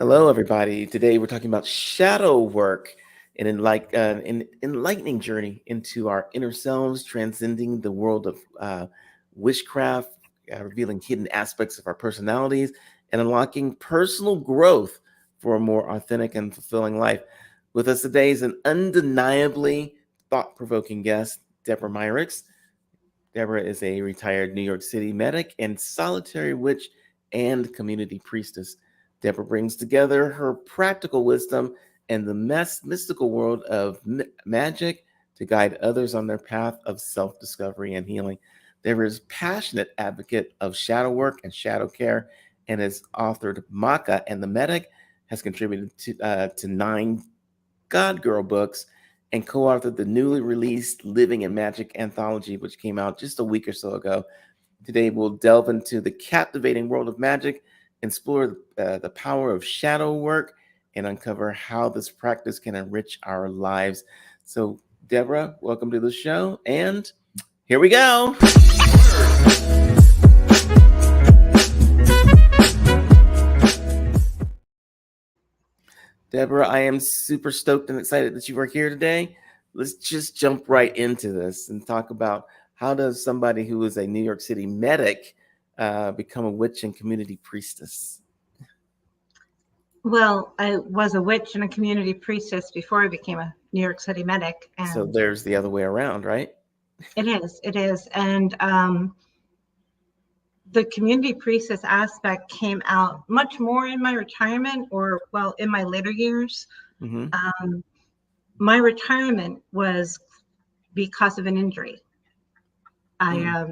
Hello, everybody. Today we're talking about shadow work and an enlightening journey into our inner selves, transcending the world of witchcraft, revealing hidden aspects of our personalities, and unlocking personal growth for a more authentic and fulfilling life. With us today is an undeniably thought-provoking guest, Deborah Meyerriecks. Deborah is a retired New York City medic and solitary witch and community priestess. Deborah brings together her practical wisdom and the mystical world of magic to guide others on their path of self-discovery and healing. Deborah is a passionate advocate of shadow work and shadow care and has authored Macha and the Medic, has contributed to 9 God Girl books, and co-authored the newly released Living In Magick anthology, which came out just a week or so ago. Today, we'll delve into the captivating world of magic, explore the power of shadow work, and uncover how this practice can enrich our lives. So, Deborah, welcome to the show, and here we go. Deborah, I am super stoked and excited that you are here today. Let's just jump right into this and talk about how does somebody who is a New York City medic become a witch and community priestess? Well, I was a witch and a community priestess before I became a New York City medic. And so there's the other way around, right? It is. And the community priestess aspect came out much more in my retirement in my later years. Mm-hmm. My retirement was because of an injury. I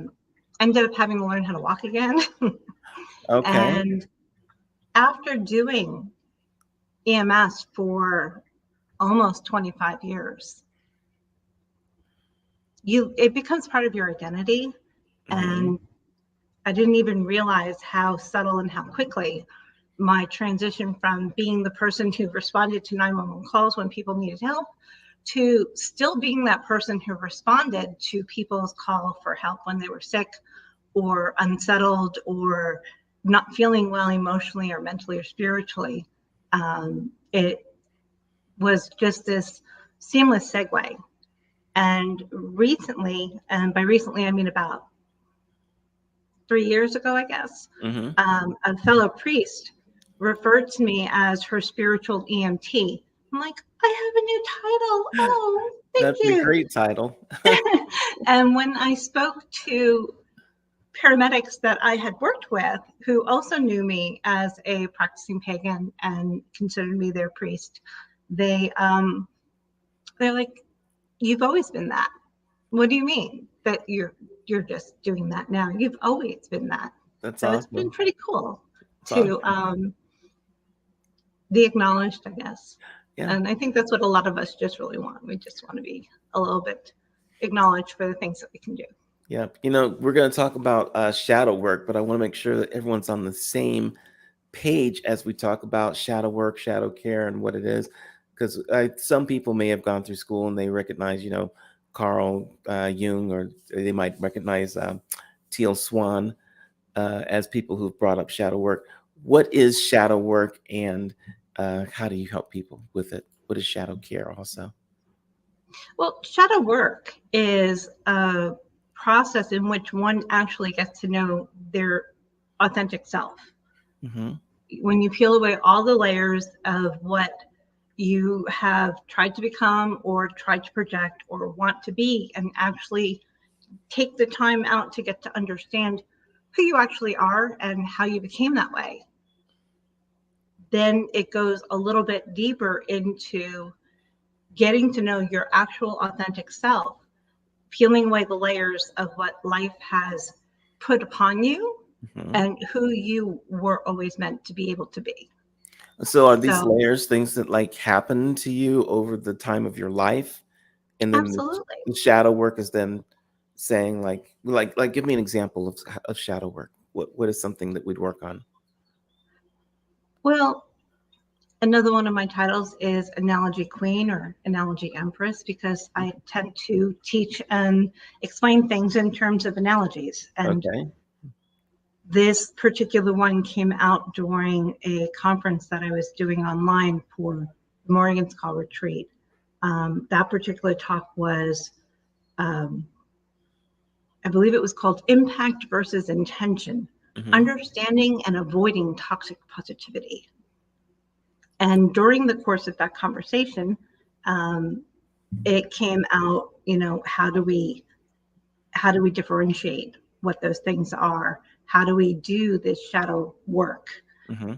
ended up having to learn how to walk again. Okay. And after doing EMS for almost 25 years, it becomes part of your identity. Mm-hmm. And I didn't even realize how subtle and how quickly my transition from being the person who responded to 911 calls when people needed help to still being that person who responded to people's call for help when they were sick or unsettled or not feeling well emotionally or mentally or spiritually. It was just this seamless segue. And recently, and by recently I mean about 3 years ago, I guess, a fellow priest referred to me as her spiritual EMT. I'm like, I have a new title. Oh, thank you. That's a great title. And when I spoke to paramedics that I had worked with, who also knew me as a practicing pagan and considered me their priest, they're like, you've always been that. What do you mean that you're just doing that now? You've always been that. That's so awesome. It's been pretty cool That's to awesome. Be acknowledged, I guess. Yeah. And I think that's what a lot of us just really want. We just want to be a little bit acknowledged for the things that we can do. Yeah. We're going to talk about shadow work, but I want to make sure that everyone's on the same page as we talk about shadow work, shadow care, and what it is. Because some people may have gone through school and they recognize, Carl Jung, or they might recognize Teal Swan as people who've brought up shadow work. What is shadow work, and how do you help people with it? What is shadow care also? Well, shadow work is a process in which one actually gets to know their authentic self. Mm-hmm. When you peel away all the layers of what you have tried to become or tried to project or want to be, and actually take the time out to get to understand who you actually are and how you became that way, then it goes a little bit deeper into getting to know your actual authentic self, peeling away the layers of what life has put upon you, and who you were always meant to be able to be. So are these layers things that happen to you over the time of your life? And then absolutely. The shadow work is then saying like give me an example of shadow work. What is something that we'd work on? Well, another one of my titles is Analogy Queen or Analogy Empress, because I tend to teach and explain things in terms of analogies. And This particular one came out during a conference that I was doing online for the Morgan's Call retreat. That particular talk was, I believe it was called Impact versus Intention, Understanding and Avoiding Toxic Positivity. And during the course of that conversation, it came out, how do we differentiate what those things are? How do we do this shadow work?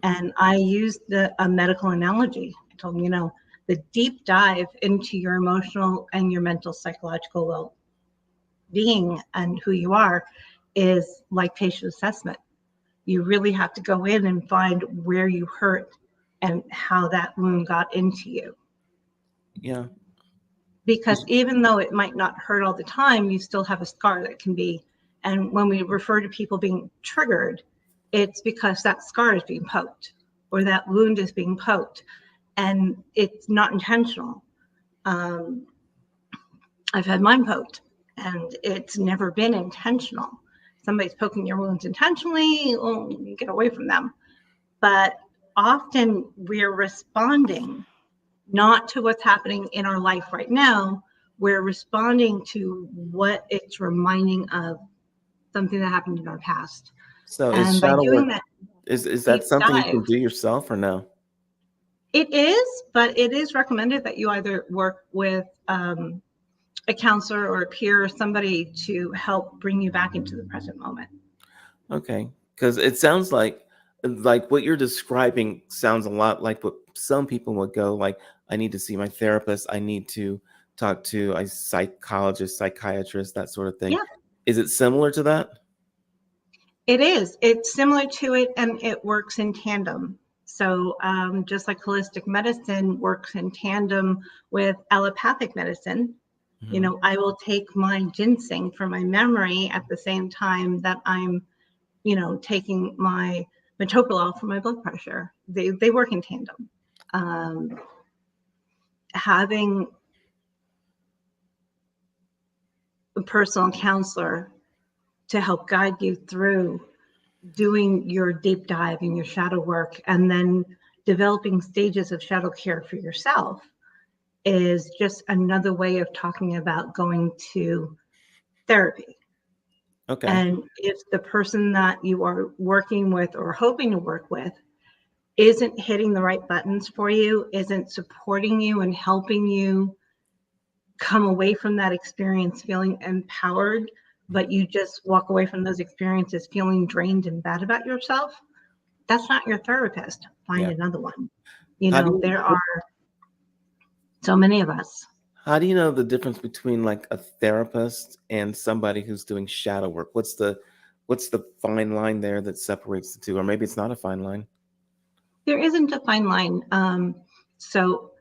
And I used a medical analogy. I told them, the deep dive into your emotional and your mental, psychological well-being and who you are is like patient assessment. You really have to go in and find where you hurt and how that wound got into you. Yeah. Because even though it might not hurt all the time, you still have a scar that can be. And when we refer to people being triggered, it's because that scar is being poked or that wound is being poked, and it's not intentional. I've had mine poked, and it's never been intentional. Somebody's poking your wounds intentionally, well, you get away from them. But often we're responding not to what's happening in our life right now. We're responding to what it's reminding of something that happened in our past. So And is by shadow doing work, that, is that something you can do yourself or no? It is, but it is recommended that you either work with a counselor or a peer or somebody to help bring you back into the present moment. Okay, because it sounds like what you're describing sounds a lot like what some people would go like, I need to see my therapist, I need to talk to a psychologist, psychiatrist, that sort of thing. Yeah. Is it similar to that? It is. It's similar to it, and it works in tandem. So just like holistic medicine works in tandem with allopathic medicine, I will take my ginseng for my memory at the same time that I'm, taking my metoprolol for my blood pressure. They work in tandem. Having a personal counselor to help guide you through doing your deep dive and your shadow work, and then developing stages of shadow care for yourself is just another way of talking about going to therapy. Okay. And if the person that you are working with or hoping to work with isn't hitting the right buttons for you, isn't supporting you and helping you come away from that experience feeling empowered, but you just walk away from those experiences feeling drained and bad about yourself, that's not your therapist. Find another one. There are so many of us. How do you know the difference between like a therapist and somebody who's doing shadow work? What's the fine line there that separates the two? Or maybe it's not a fine line. There isn't a fine line. So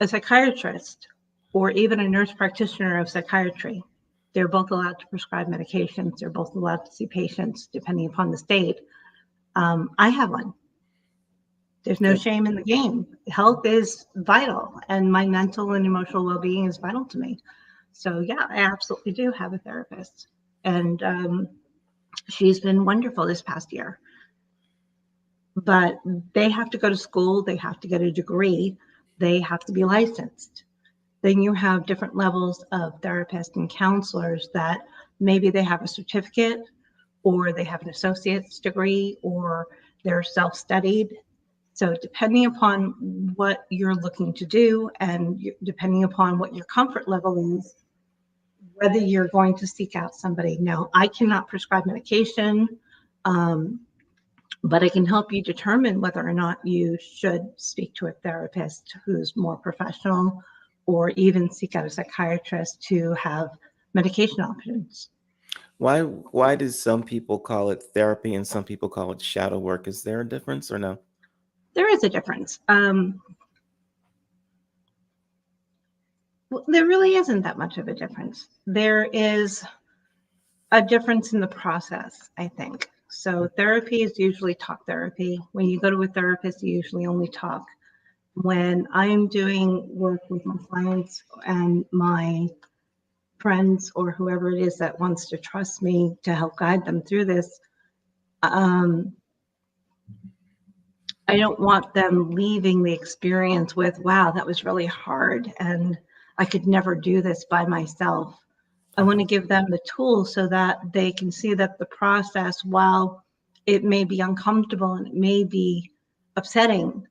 a psychiatrist or even a nurse practitioner of psychiatry, they're both allowed to prescribe medications. They're both allowed to see patients depending upon the state. I have one. There's no shame in the game. Health is vital, and my mental and emotional well-being is vital to me. So yeah, I absolutely do have a therapist, and she's been wonderful this past year. But they have to go to school, they have to get a degree, they have to be licensed. Then you have different levels of therapists and counselors that maybe they have a certificate, or they have an associate's degree, or they're self-studied. So depending upon what you're looking to do, and depending upon what your comfort level is, whether you're going to seek out somebody. Now, I cannot prescribe medication, but I can help you determine whether or not you should speak to a therapist who's more professional, or even seek out a psychiatrist to have medication options. Why do some people call it therapy and some people call it shadow work? Is there a difference or no? There is a difference. Well, there really isn't that much of a difference. There is a difference in the process, I think. So therapy is usually talk therapy. When you go to a therapist, you usually only talk. When I'm doing work with my clients and my friends or whoever it is that wants to trust me to help guide them through this, I don't want them leaving the experience with, wow, that was really hard and I could never do this by myself. I want to give them the tools so that they can see that the process, while it may be uncomfortable and it may be upsetting,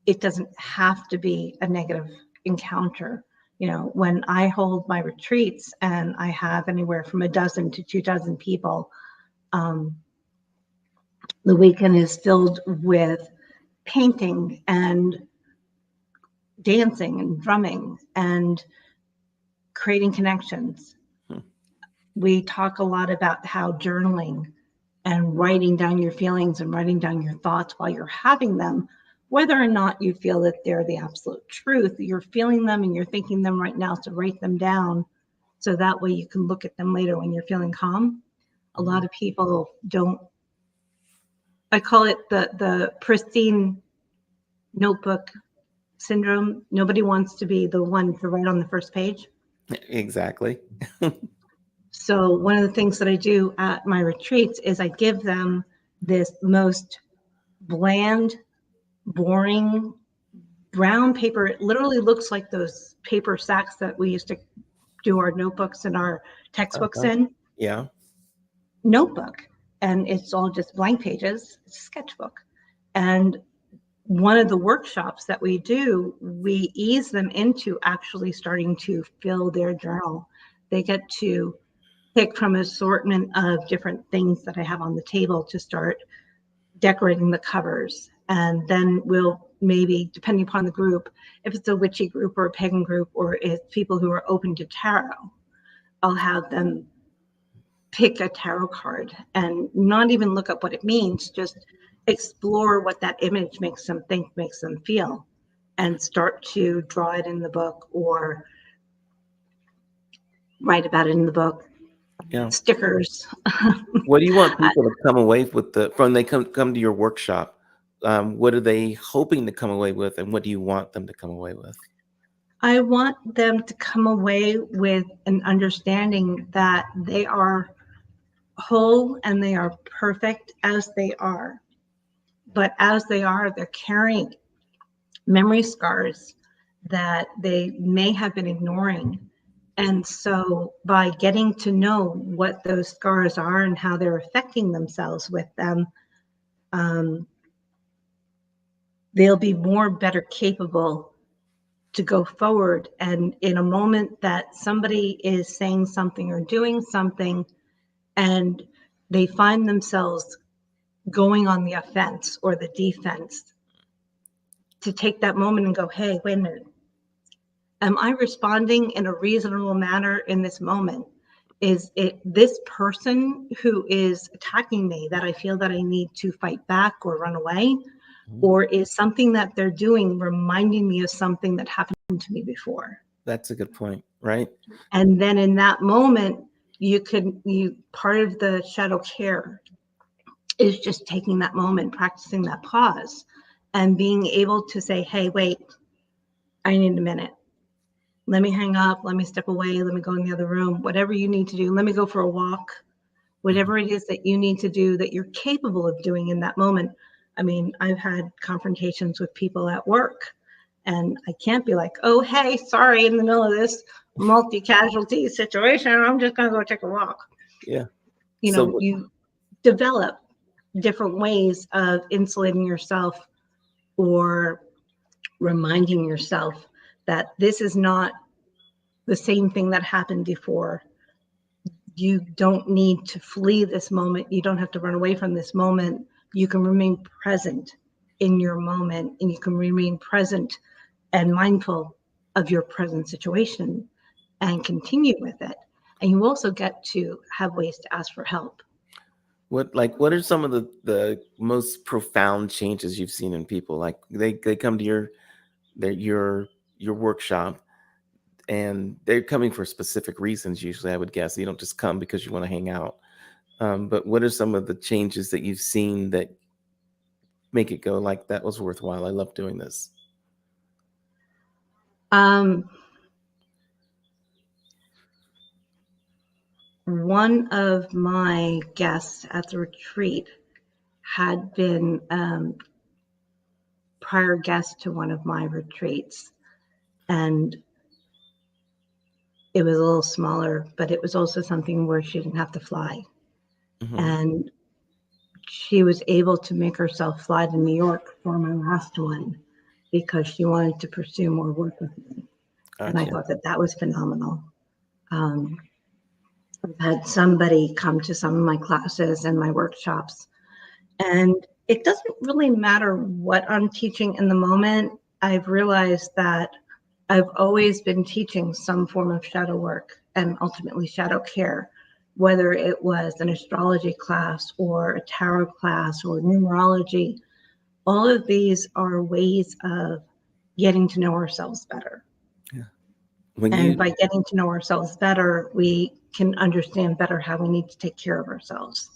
it doesn't have to be a negative encounter. You know, when I hold my retreats and I have anywhere from 12 to 24 people, the weekend is filled with painting and dancing and drumming and creating connections. We talk a lot about how journaling and writing down your feelings and writing down your thoughts while you're having them, whether or not you feel that they're the absolute truth, you're feeling them and you're thinking them right now. So write them down so that way you can look at them later when you're feeling calm. A lot of people don't. I call it the pristine notebook syndrome. Nobody wants to be the one to write on the first page. Exactly. So one of the things that I do at my retreats is I give them this most bland, boring brown paper. It literally looks like those paper sacks that we used to do our notebooks and our textbooks in. Yeah. Notebook. And it's all just blank pages. It's a sketchbook. And one of the workshops that we do, we ease them into actually starting to fill their journal. They get to pick from an assortment of different things that I have on the table to start decorating the covers. And then we'll maybe, depending upon the group, if it's a witchy group or a pagan group, or it's people who are open to tarot, I'll have them pick a tarot card and not even look up what it means, just explore what that image makes them think, makes them feel, and start to draw it in the book or write about it in the book. Yeah. Stickers. What do you want people to come away with from they come to your workshop? What are they hoping to come away with, and what do you want them to come away with? I want them to come away with an understanding that they are whole and they are perfect as they are. But as they are, they're carrying memory scars that they may have been ignoring. And so by getting to know what those scars are and how they're affecting themselves with them, they'll be better capable to go forward. And in a moment that somebody is saying something or doing something and they find themselves going on the offense or the defense, to take that moment and go, hey, wait a minute. Am I responding in a reasonable manner in this moment? Is it this person who is attacking me that I feel that I need to fight back or run away? Or is something that they're doing reminding me of something that happened to me before? That's a good point, right? And then in that moment, part of the shadow care is just taking that moment, practicing that pause, and being able to say, hey, wait, I need a minute. Let me hang up, let me step away, let me go in the other room, whatever you need to do. Let me go for a walk, whatever it is that you need to do that you're capable of doing in that moment. I mean, I've had confrontations with people at work, and I can't be like, oh, hey, sorry, in the middle of this multi-casualty situation, I'm just going to go take a walk. Yeah. You develop different ways of insulating yourself or reminding yourself that this is not the same thing that happened before. You don't need to flee this moment. You don't have to run away from this moment. You can remain present in your moment, and you can remain present and mindful of your present situation and continue with it. And you also get to have ways to ask for help. What are some of the most profound changes you've seen in people? Like they come to your workshop, and they're coming for specific reasons. Usually, I would guess you don't just come because you want to hang out. But what are some of the changes that you've seen that make it go like, that was worthwhile? I love doing this. One of my guests at the retreat had been prior guest to one of my retreats, and it was a little smaller, but it was also something where she didn't have to fly. Mhm. And she was able to make herself fly to New York for my last one because she wanted to pursue more work with me. And I Gotcha. thought that was phenomenal. I've had somebody come to some of my classes and my workshops, and it doesn't really matter what I'm teaching in the moment. I've realized that I've always been teaching some form of shadow work and ultimately shadow care, whether it was an astrology class or a tarot class or numerology. All of these are ways of getting to know ourselves better. Yeah. When And you by getting to know ourselves better, we can understand better how we need to take care of ourselves.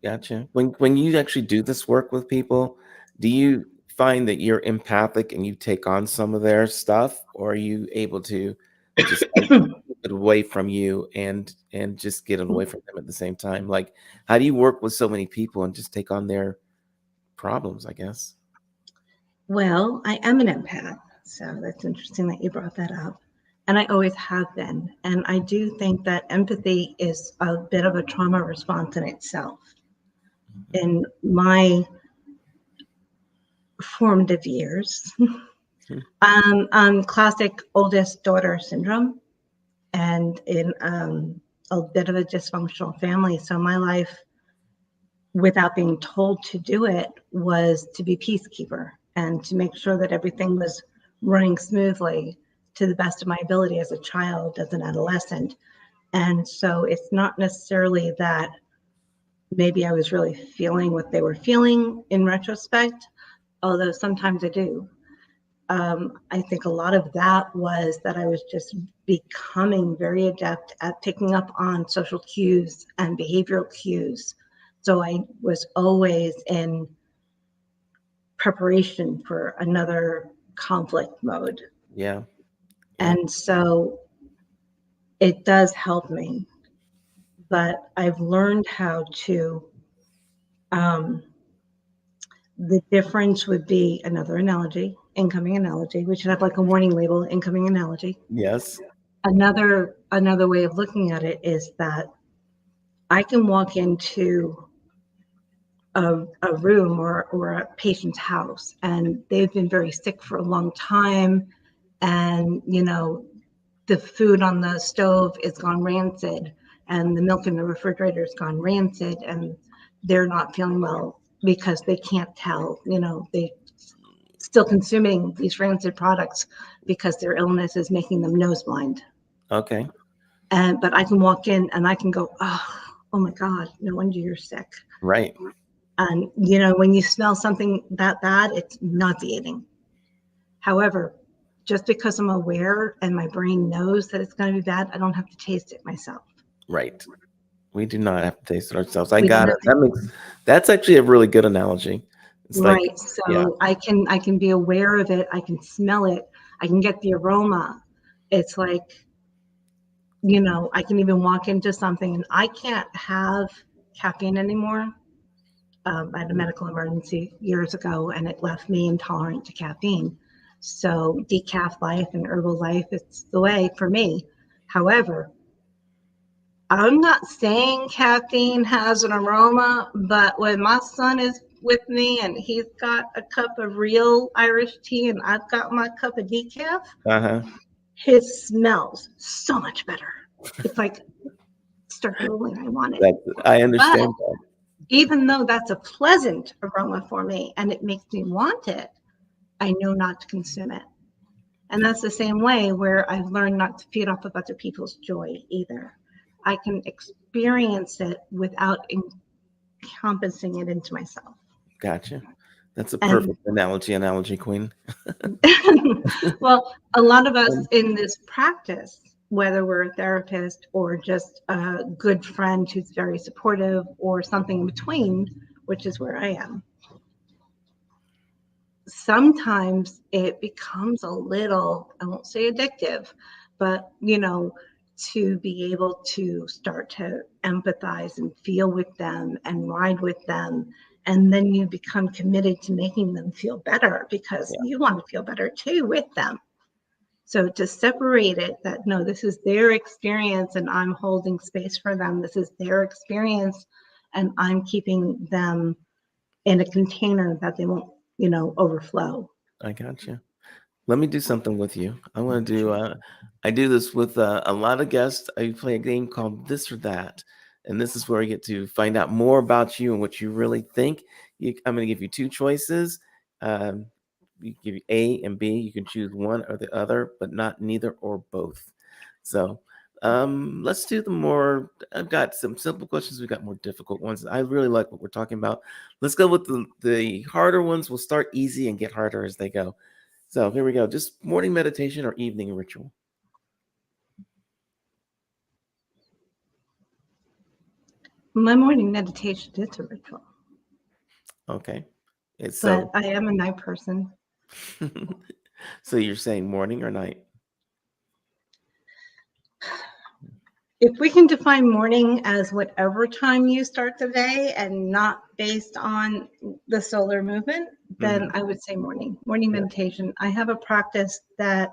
Gotcha. When you actually do this work with people, do you find that you're empathic and you take on some of their stuff, or are you able to just like keep it away from you and just get it away from them at the same time? Like, how do you work with so many people and just take on their problems, I guess? Well, I am an empath, so that's interesting that you brought that up. And I always have been. And I do think that empathy is a bit of a trauma response in itself. In my formative years, classic oldest daughter syndrome, and in a bit of a dysfunctional family. So my life, without being told to do it, was to be peacekeeper and to make sure that everything was running smoothly to the best of my ability as a child, as an adolescent. And so it's not necessarily that maybe I was really feeling what they were feeling in retrospect, although sometimes I do. I think a lot of that was that I was just becoming very adept at picking up on social cues and behavioral cues. So I was always in preparation for another conflict mode. Yeah. Yeah. And so it does help me, but I've learned how to, the difference would be another analogy, incoming analogy. We should have like a warning label, incoming analogy. Yes. Another way of looking at it is that I can walk into a room or a patient's house, and they've been very sick for a long time, and the food on the stove is gone rancid, and the milk in the refrigerator is gone rancid, and they're not feeling well because they can't tell. They still consuming these rancid products because their illness is making them nose blind. Okay. But I can walk in and I can go, oh my God, no wonder you're sick. Right. And, when you smell something that bad, it's nauseating. However, just because I'm aware and my brain knows that it's going to be bad, I don't have to taste it myself. Right. We do not have to taste it ourselves. I We don't got it. have to. That's actually a really good analogy. It's like, Right. yeah, So I can be aware of it. I can smell it. I can get the aroma. It's like, I can even walk into something and I can't have caffeine anymore. I had a medical emergency years ago and it left me intolerant to caffeine. So decaf life and herbal life, it's the way for me. However, I'm not saying caffeine has an aroma, but when my son is with me and he's got a cup of real Irish tea and I've got my cup of decaf, uh-huh. his smells so much better. It's like start drooling, I want it. I But understand that. even though that's a pleasant aroma for me and it makes me want it, I know not to consume it. And that's the same way where I've learned not to feed off of other people's joy either. I can experience it without encompassing it into myself. Gotcha. That's a And perfect analogy queen. well, a lot of us Um, in this practice, whether we're a therapist or just a good friend who's very supportive or something in between, which is where I am, sometimes it becomes a little, I won't say addictive, but to be able to start to empathize and feel with them and ride with them And then you become committed to making them feel better because Yeah, you want to feel better too with them. So to separate it, that no, this is their experience and I'm holding space for them. This is their experience and I'm keeping them in a container that they won't, overflow. I got you. Let me do something with you. I want to do. Sure. I do this with a lot of guests. I play a game called This or That, and this is where I get to find out more about you and what you really think. I'm going to give you two choices. Um, you give you A and B. You can choose one or the other, but not neither or both. So let's do the more. I've got some simple questions. We've got more difficult ones. I really like what we're talking about. Let's go with the harder ones. We'll start easy and get harder as they go. So here we go. Just morning meditation or evening ritual. My morning meditation is a ritual, Okay. It's but so I am a night person. so you're saying morning or night? If we can define morning as whatever time you start the day and not based on the solar movement, then I would say morning Yeah. meditation. I have a practice that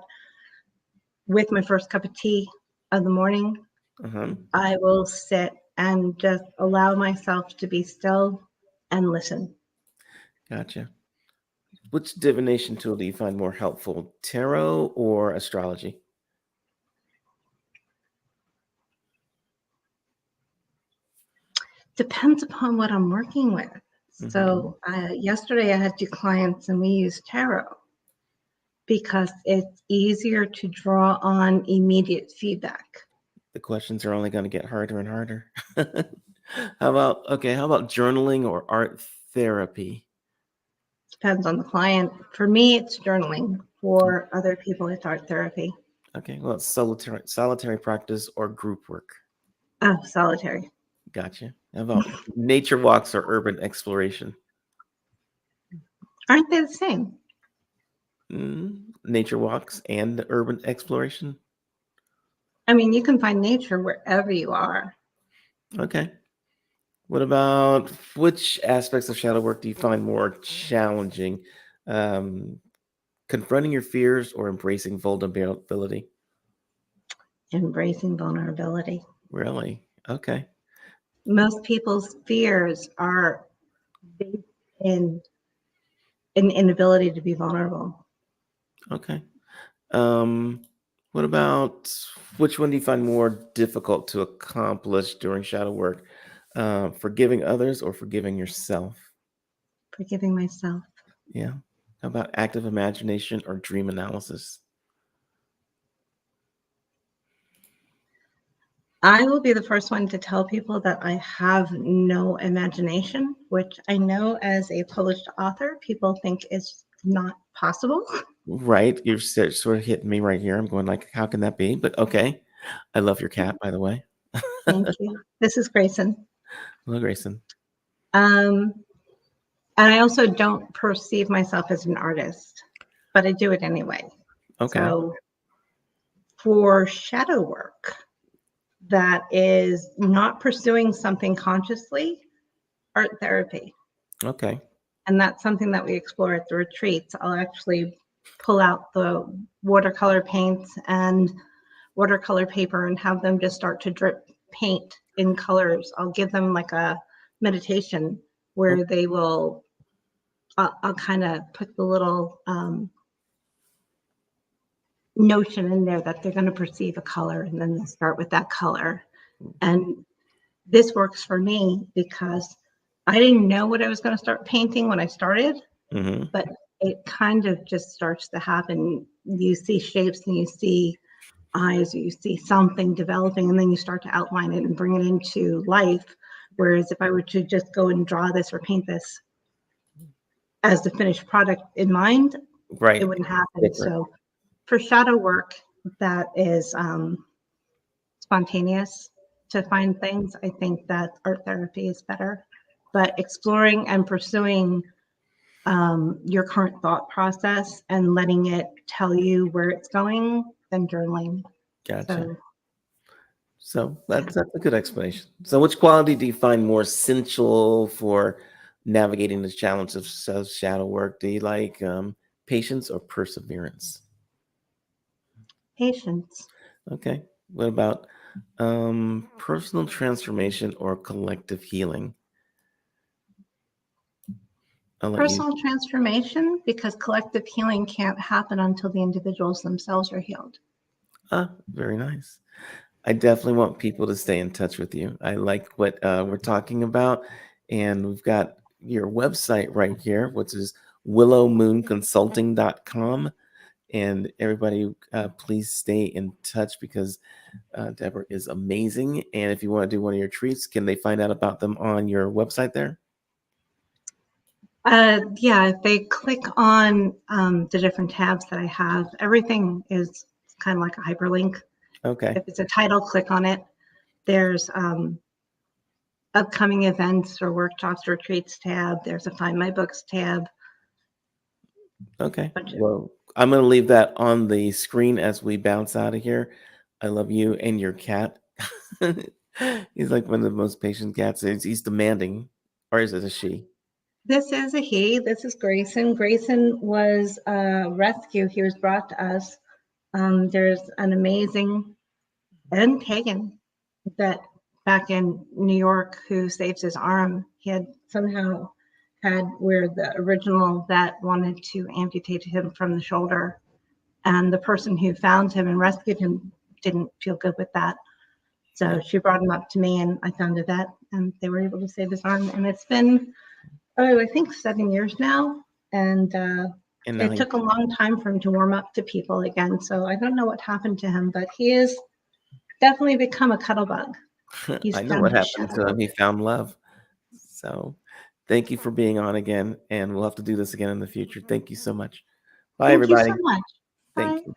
with my first cup of tea of the morning, Uh-huh. I will sit and just allow myself to be still and listen. Gotcha. Which divination tool do you find more helpful, tarot or astrology? Depends upon what I'm working with. Hmm. So yesterday I had 2 clients and we used tarot because it's easier to draw on immediate feedback. The questions are only going to get harder and harder. How about journaling or art therapy? Depends on the client. For me, it's journaling. For other people, it's art therapy. Okay, well, it's solitary practice or group work. Oh, solitary. Gotcha. How about nature walks or urban exploration? Aren't they the same? Nature walks and urban exploration. I mean, you can find nature wherever you are. Okay. What about which aspects of shadow work do you find more challenging? Um, Confronting your fears or embracing vulnerability? Embracing vulnerability. Really? Okay. Most people's fears are based in an inability to be vulnerable. Okay. Um, what about which one do you find more difficult to accomplish during shadow work? Forgiving others or forgiving yourself? Forgiving myself. Yeah. How about active imagination or dream analysis? I will be the first one to tell people that I have no imagination, which I know as a published author, people think is not possible. Right. You're sort of hitting me right here. I'm going like, how can that be? But okay. I love your cat, by the way. Thank you. This is Grayson. Hello, Grayson. And I also don't perceive myself as an artist, but I do it anyway. Okay. So for shadow work that is not pursuing something consciously, art therapy. Okay. And that's something that we explore at the retreats. I'll actually pull out the watercolor paints and watercolor paper and have them just start to drip paint in colors. I'll give them like a meditation where they will, I'll kind of put the little notion in there that they're going to perceive a color and then they'll start with that color. And this works for me because I didn't know what I was going to start painting when I started, Mm-hmm. but it kind of just starts to happen. You see shapes and you see eyes, or you see something developing, and then you start to outline it and bring it into life. Whereas if I were to just go and draw this or paint this as the finished product in mind, it Right. wouldn't happen. Different. So for shadow work that is spontaneous to find things, I think that art therapy is better. But exploring and pursuing your current thought process and letting it tell you where it's going, then journaling. Gotcha. So So yeah. that's a good explanation. So which quality do you find more essential for navigating the challenge of shadow work? Do you like patience or perseverance? Patience. Okay. What about personal transformation or collective healing? I'll let you. Personal transformation, because collective healing can't happen until the individuals themselves are healed. Very nice. I definitely want people to stay in touch with you. I like what we're talking about. And we've got your website right here, which is willowmoonconsulting.com. And everybody, please stay in touch because Deborah is amazing. And if you want to do one of your treats, can they find out about them on your website there? Yeah, if they click on the different tabs that I have, everything is kind of like a hyperlink. Okay. If it's a title, click on it. There's upcoming events or workshops, retreats tab. There's a Find My Books tab. Okay. Well, I'm going to leave that on the screen as we bounce out of here. I love you and your cat. He's like one of the most patient cats. He's demanding, or is it a she? This is a he. This is Grayson. Grayson was a rescue. He was brought to us. There's an amazing Ed Pagan that back in New York who saves his arm. He had somehow had where the original vet wanted to amputate him from the shoulder. And the person who found him and rescued him didn't feel good with that. So she brought him up to me and I found a vet and they were able to save his arm. And it's been, I think 7 years now. And it took a long time for him to warm up to people again. So I don't know what happened to him, but he is definitely become a cuddle bug. I know what happened to him. He found love. So thank you for being on again. And we'll have to do this again in the future. Thank you so much. Bye, everybody. Thank you so much. Thank Bye. you.